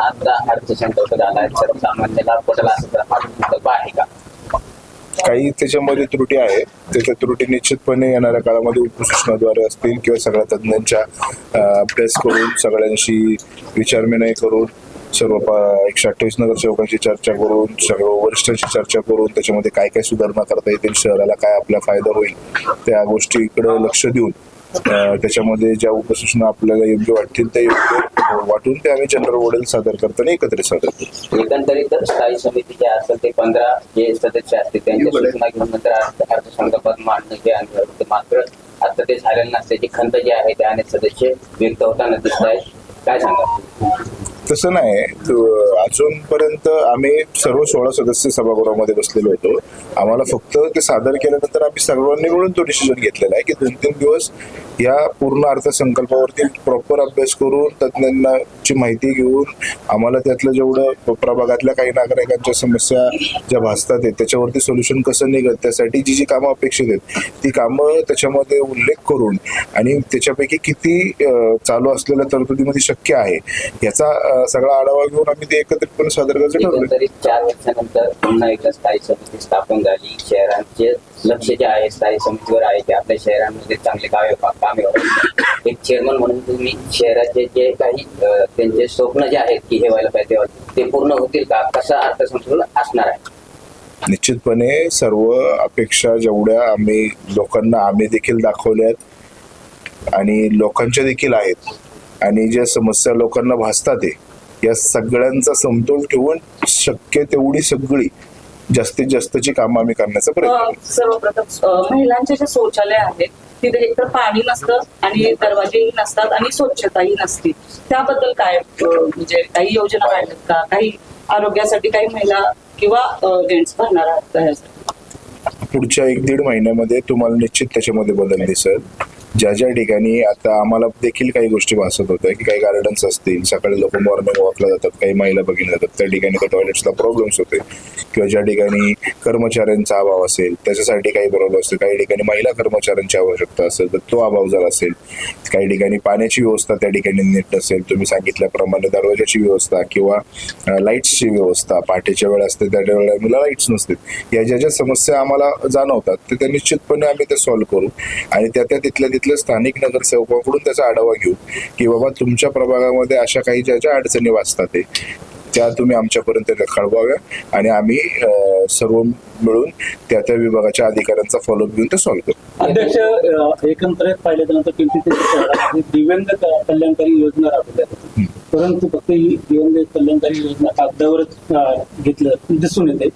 आता अर्थसंकल्प झाला आहे, सर्वसामान्याला पटेल असं अर्थसंकल्प आहे का? काही त्याच्यामध्ये त्रुटी आहेत. त्याच्या त्रुटी निश्चितपणे येणाऱ्या काळामध्ये उपसूचनाद्वारे असतील किंवा सगळ्या तज्ज्ञांच्या अभ्यास करून, सगळ्यांशी विचारविनिमय करून, सर्व 128 नगरसेवकांची चर्चा करून, सर्व वरिष्ठांची चर्चा करून त्याच्यामध्ये काय काय सुधारणा करता येतील, शहराला काय आपला फायदा होईल, त्या गोष्टीकडे लक्ष देऊन त्याच्यामध्ये ज्या उपसूचना आपल्याला योग्य वाटतील त्या योग्य वाटून ते आम्ही जनरल मॉडेल सादर करताना एकत्रित सादर करतो. एकंदरीत स्थायी समिती जे असेल ते 15 जे सदस्य असतील त्यांच्या सूचना घेऊन नंतर अर्थसंकल्पात मांडणं जे आहे, मात्र आता ते झालेलं नसल्याची खंत जी आहे ते अनेक सदस्य व्यक्त होताना दिसत आहेत. काय सांगा? तसं नाही, अजूनपर्यंत आम्ही सर्व 16 सदस्य सभागृहामध्ये बसलेलो होतो. आम्हाला फक्त ते सादर केल्यानंतर आम्ही सर्वांनी मिळून तो डिसिजन घेतलेला आहे की 2-3 दिवस या पूर्ण अर्थसंकल्पावरती प्रॉपर अभ्यास करून, तज्ज्ञांची माहिती घेऊन, आम्हाला त्यातलं जेवढं प्रभागातल्या काही नागरिकांच्या समस्या ज्या भासतात आहेत त्याच्यावरती सोल्युशन कसं निघत, त्यासाठी जी कामं अपेक्षित आहेत ती कामं त्याच्यामध्ये उल्लेख करून आणि त्याच्यापैकी किती चालू असलेल्या तरतुदीमध्ये शक्य आहे याचा सगळा आढावा घेऊन आम्ही ते एकत्रितपणे सादर करायचं ठरवलं. एकंदरीत 4 वर्षानंतर पुन्हा एकदा स्थायी समिती स्थापन झाली. शहरांचे लक्ष जे आहे स्थायी समितीवर आहे की आपल्या शहरांमध्ये चांगले कामे व्हावे. एक चेअरमन म्हणून तुम्ही शहराचे जे काही त्यांचे स्वप्न जे आहेत की हे व्हायला पाहिजे ते पूर्ण होतील का? कसा अर्थसंकल्प असणार आहे? निश्चितपणे सर्व अपेक्षा जेवढ्या आम्ही लोकांना आम्ही देखील दाखवल्यात आणि लोकांच्या देखील आहेत आणि ज्या समस्या लोकांना भासतात या सगळ्यांचा समतोल ठेवून शक्य तेवढी सगळी जास्तीत जास्तची कामं आम्ही करण्याचा प्रयत्न. सर्वप्रथम महिलांचे जे शौचालय आहेत तिथे एकतर पाणी नसतं आणि दरवाजेही नसतात आणि स्वच्छताही नसते. त्याबद्दल काय म्हणजे काही योजना आहेत का? काही आरोग्यासाठी काही महिला किंवा जेंट्स भरणार आहात का ह्यासाठी? पुढच्या 1-1.5 महिन्यामध्ये तुम्हाला निश्चित त्याच्यामध्ये बदल दिसेल. ज्या ज्या ठिकाणी आता आम्हाला देखील काही गोष्टी भासत होत्या की काही गार्डन्स असतील, सकाळी लोक मॉर्निंग वॉकला जातात, काही महिला बघितल्या जातात, त्या ठिकाणी त्या टॉयलेट्सला प्रॉब्लेम्स होते किंवा ज्या ठिकाणी कर्मचाऱ्यांचा अभाव असेल त्याच्यासाठी काही प्रॉब्लेम असते, काही ठिकाणी महिला कर्मचाऱ्यांची आवश्यकता असेल तर तो अभाव जर असेल, काही ठिकाणी पाण्याची व्यवस्था त्या ठिकाणी नीट नसेल, तुम्ही सांगितल्याप्रमाणे दरवाजाची व्यवस्था किंवा लाईट्सची व्यवस्था पहाटेच्या वेळ असते त्या वेळेला लाईट्स नसते, या ज्या ज्या समस्या आम्हाला जाणवतात त्या निश्चितपणे आम्ही ते सॉल्व्ह करू आणि तिथल्या स्थानिक नगरसेवकांकडून त्याचा आढावा घेऊ की बाबा तुमच्या प्रभागामध्ये अशा काही ज्या ज्या अडचणी वाचतात त्या तुम्ही आमच्यापर्यंत कळवाव्या आणि आम्ही सर्व मिळून त्या विभागाच्या अधिकाऱ्यांचा फॉलोअप घेऊन ते सॉल्व्ह करू. अध्यक्ष, एकंदरीत पाहिल्यानंतर पिंपरी शहरात दिव्यांग कल्याणकारी योजना राबवल्या जातात, परंतु फक्त ही दिव्यांग कल्याणकारी योजना कागदावरच घेतलं दिसून येते.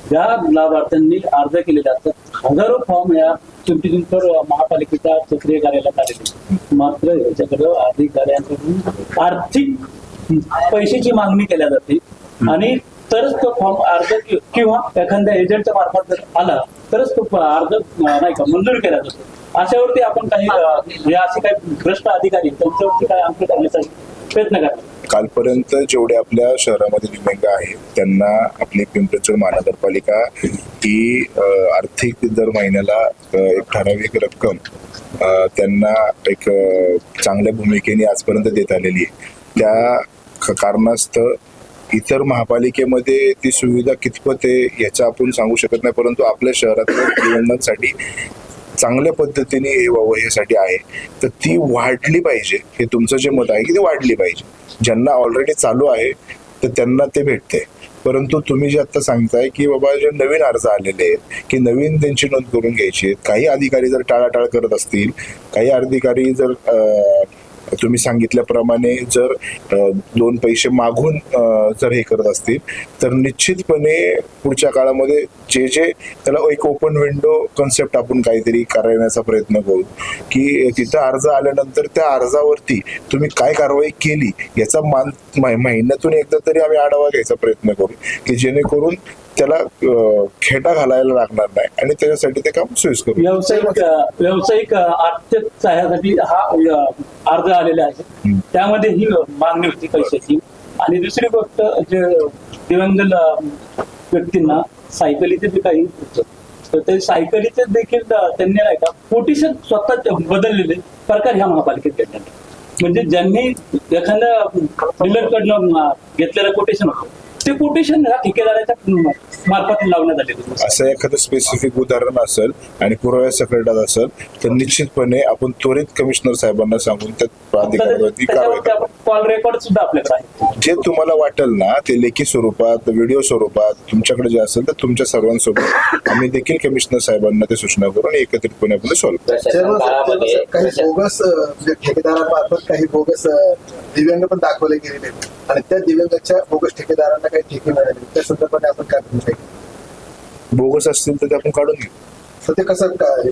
ज्या लाभार्थ्यांनी अर्ज केले जातात, हजारो फॉर्म या पिंपरी चिंचवड महापालिकेच्या सक्रिय कार्यालयात आलेले, मात्र याच्याकडे अधिकाऱ्यांकडून आर्थिक पैशाची मागणी केल्या जाते आणि तरच तो फॉर्म अर्ज किंवा एखाद्या एजंटच्या मार्फत जर आला तरच तो अर्ज नाही का मंजूर केला जातो. अशावरती आपण काही हे असे काही भ्रष्ट अधिकारी त्यांच्यावरती काय अंकुश करण्याचा प्रयत्न करतो. कालपर्यंत जेवढे आपल्या शहरामध्ये दिव्यांग आहेत त्यांना आपली पिंपरी चिंचवड महानगरपालिका ही आर्थिक दर महिन्याला एक ठराविक रक्कम त्यांना एक चांगल्या भूमिकेने आजपर्यंत देत आलेली आहे. त्या कारणास्तव इतर महापालिकेमध्ये ती सुविधा कितपत आहे याचं आपण सांगू शकत नाही, परंतु आपल्या शहरातल्या दिव्यांगांसाठी चांगल्या पद्धतीने व्हावं यासाठी आहे. तर ती वाढली पाहिजे, हे तुमचं जे मत आहे की ती वाढली पाहिजे. ज्यांना ऑलरेडी चालू आहे तर त्यांना ते भेटते, परंतु तुम्ही जे आता सांगताय की बाबा जे नवीन अर्ज आलेले आहेत की नवीन त्यांची नोंद करून घ्यायची आहेत, काही अधिकारी जर टाळाटाळ करत असतील, काही अधिकारी जर तुम्ही सांगितल्याप्रमाणे जर 2 पैसे मागून जर हे करत असतील तर निश्चितपणे पुढच्या काळामध्ये जे त्याला एक ओपन विंडो कन्सेप्ट आपण काहीतरी करण्याचा प्रयत्न करू की तिथं अर्ज आल्यानंतर त्या अर्जावरती तुम्ही काय कारवाई केली याचा महिन्यातून एकदा तरी आम्ही आढावा घ्यायचा प्रयत्न करू की जेणेकरून त्याला खेटा घालायला लागणार नाही आणि त्याच्यासाठी ते काम सोयीस्कर करू. व्यावसायिक आर्थिक सहाय्यासाठी हा अर्ज आलेले आहे, त्यामध्ये ही मागणी होती पैशाची. आणि दुसरी गोष्ट जे दिव्यांग व्यक्तींना सायकलीचे जे काही तर ते सायकलीचे देखील त्यांनी नाही का कोटेशन स्वतः बदललेले प्रकार ह्या महापालिकेत घेतले. म्हणजे ज्यांनी एखाद्या डीलरकडनं घेतलेलं कोटेशन होतं ते कोटेशन ह्या ठेकेदाराच्या मार्फत लावण्यात आले. असं एखादं स्पेसिफिक उदाहरण असेल आणि पुराव्या सकटात असेल तर निश्चितपणे आपण त्वरित कमिशनर साहेबांना सांगून त्या प्राधिकरणावरती कारवाई करू. कॉल रेकॉर्ड सुद्धा आपल्याकडे आहे. जे तुम्हाला वाटेल ना ते लेखी स्वरूपात व्हिडिओ स्वरूपात तुमच्याकडे जे असेल तर तुमच्या सर्वांसोबत आम्ही देखील कमिशनर साहेबांना ते सूचना करून एकत्रितपणे आपण सॉल्व्ह करू. प्रशासन काळामध्ये काही बोगस म्हणजे ठेकेदारामार्फत काही बोगस दिव्यांग पण दाखवले गेलेले आहेत. आणि त्या दिव्यांगाच्या बोगस ठेकेदारांना काही ठेके मिळाले त्या संदर्भाने आपण काय करू शकतो? बोगस असतील तर ते आपण काढून घेऊ. तर ते कसं काय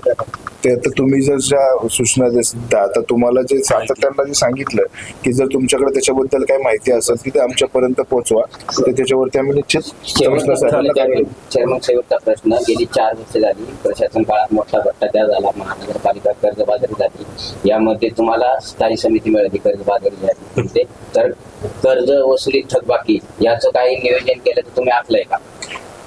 ते आता तुम्ही जर ज्या सूचना देता आता तुम्हाला जे सातत्यानं जे सांगितलं की जर तुमच्याकडे त्याच्याबद्दल काही माहिती असेल की ते आमच्यापर्यंत पोहोचवा तर त्याच्यावरती आम्ही निश्चित कमिशनर साहेबांना कारवाई करू. चेअरमन शेवटचा प्रश्न गेली 4 वर्ष झाली प्रशासन काळात मोठा भ्रष्टाचार झाला. महानगरपालिका कर्जबाजारी झाली. यामध्ये तुम्हाला स्थायी समिती मिळाली कर्जबाजारी झाली तर कर्ज वसुली थकबाकी याचं काही नियोजन केलं तर तुम्ही आखलंय का?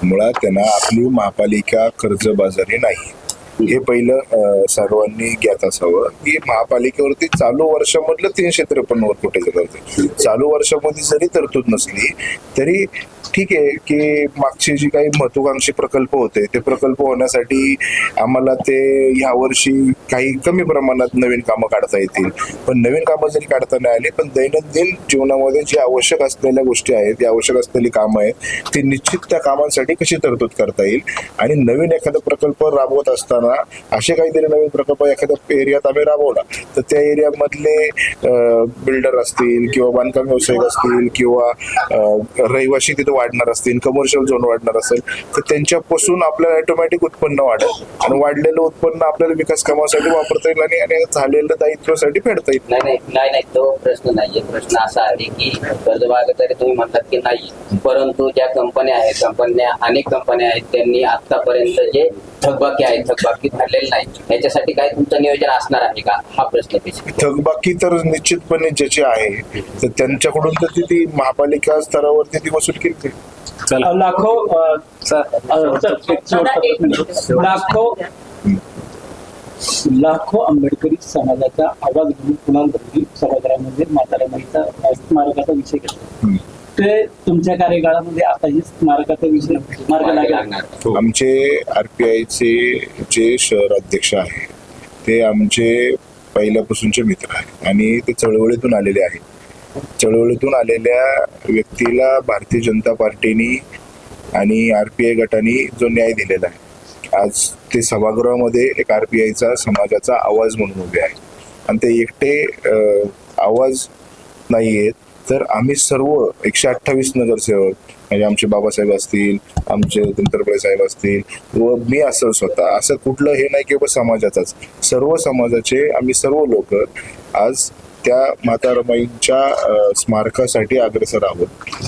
मुळात त्यांना आपली महापालिका कर्जबाजारी नाही हे पहिलं सर्वांनी ज्ञात असावं की महापालिकेवरती चालू वर्षामधलं 353 कोटीचं कर्ज चालू वर्षामध्ये जरी तरतूद नसली तरी ठीक आहे की मागचे जे काही महत्वाकांक्षी प्रकल्प होते ते प्रकल्प होण्यासाठी आम्हाला ते ह्या वर्षी काही कमी प्रमाणात नवीन कामं काढता येतील. पण नवीन कामं जरी काढता नाही आली पण दैनंदिन जीवनामध्ये जे आवश्यक असलेल्या गोष्टी आहेत त्या आवश्यक असलेली कामं आहेत ते निश्चित त्या कामांसाठी कशी तरतूद करता येईल. आणि नवीन एखादा प्रकल्प राबवत असताना असे काहीतरी नवीन प्रकल्प एखाद्या एरियात आम्ही राबवला तर त्या एरियामधले बिल्डर असतील किंवा बांधकाम व्यावसायिक असतील किंवा रहिवासी तिथे वाढणार असतील कमर्शियल झोन वाढणार असेल तर त्यांच्यापासून आपल्याला ऑटोमॅटिक उत्पन्न वाढेल आणि वाढलेलं उत्पन्न आपल्याला विकास कामासाठी वापरता येईल आणि झालेलं दायित्वासाठी फेडता येईल. नाही तो प्रश्न नाहीये. प्रश्न असा आहे की कर्जबाजारी तुम्ही म्हणतात की नाही परंतु ज्या कंपन्या अनेक कंपन्या आहेत त्यांनी आतापर्यंत जे थकबाकी आहे थकबाकी भरलेलं नाही याच्यासाठी काय तुमचं नियोजन असणार आहे का हा प्रश्न. थकबाकी तर निश्चितपणे ज्याची आहे तर त्यांच्याकडून तर ती महापालिका स्तरावरती ती वसूल केली. लाखो आंबेडकरी समाजाचा आवाज घेऊन पुनर्भरती सभागृहामध्ये माता माईचा स्मारकाचा विषय घेतला. ते तुमच्या कार्यकाळामध्ये आता ही स्मारकाचा विषय मार्ग लागणार. आमचे RPIचे जे शहर अध्यक्ष आहे ते आमचे पहिल्यापासूनचे मित्र आहेत आणि ते चळवळीतून आलेले आहेत. चळवळीतून आलेल्या व्यक्तीला भारतीय जनता पार्टीनी आणि RPI गटाने जो न्याय दिलेला आहे आज ते सभागृहामध्ये एक RPIचा समाजाचा आवाज म्हणून उभे आहे आणि ते एकटे आवाज नाही आहेत तर आम्ही सर्व 128 नगरसेवक म्हणजे आमचे बाबासाहेब असतील आमचे तंत्रपळे साहेब असतील व मी असं स्वतः असं कुठलं हे नाही की समाजाचाच सर्व समाजाचे आम्ही सर्व लोक आज त्या माता रमाईंच्या स्मारकासाठी अग्रेसर आहोत.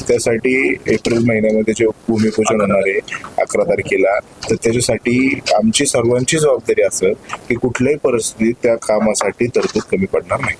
त्यासाठी एप्रिल महिन्यामध्ये जे भूमिपूजन होणार आहे 11 तारखेला तर त्याच्यासाठी आमची सर्वांची जबाबदारी असेल की कुठल्याही परिस्थितीत त्या कामासाठी तरतूद कमी पडणार नाही.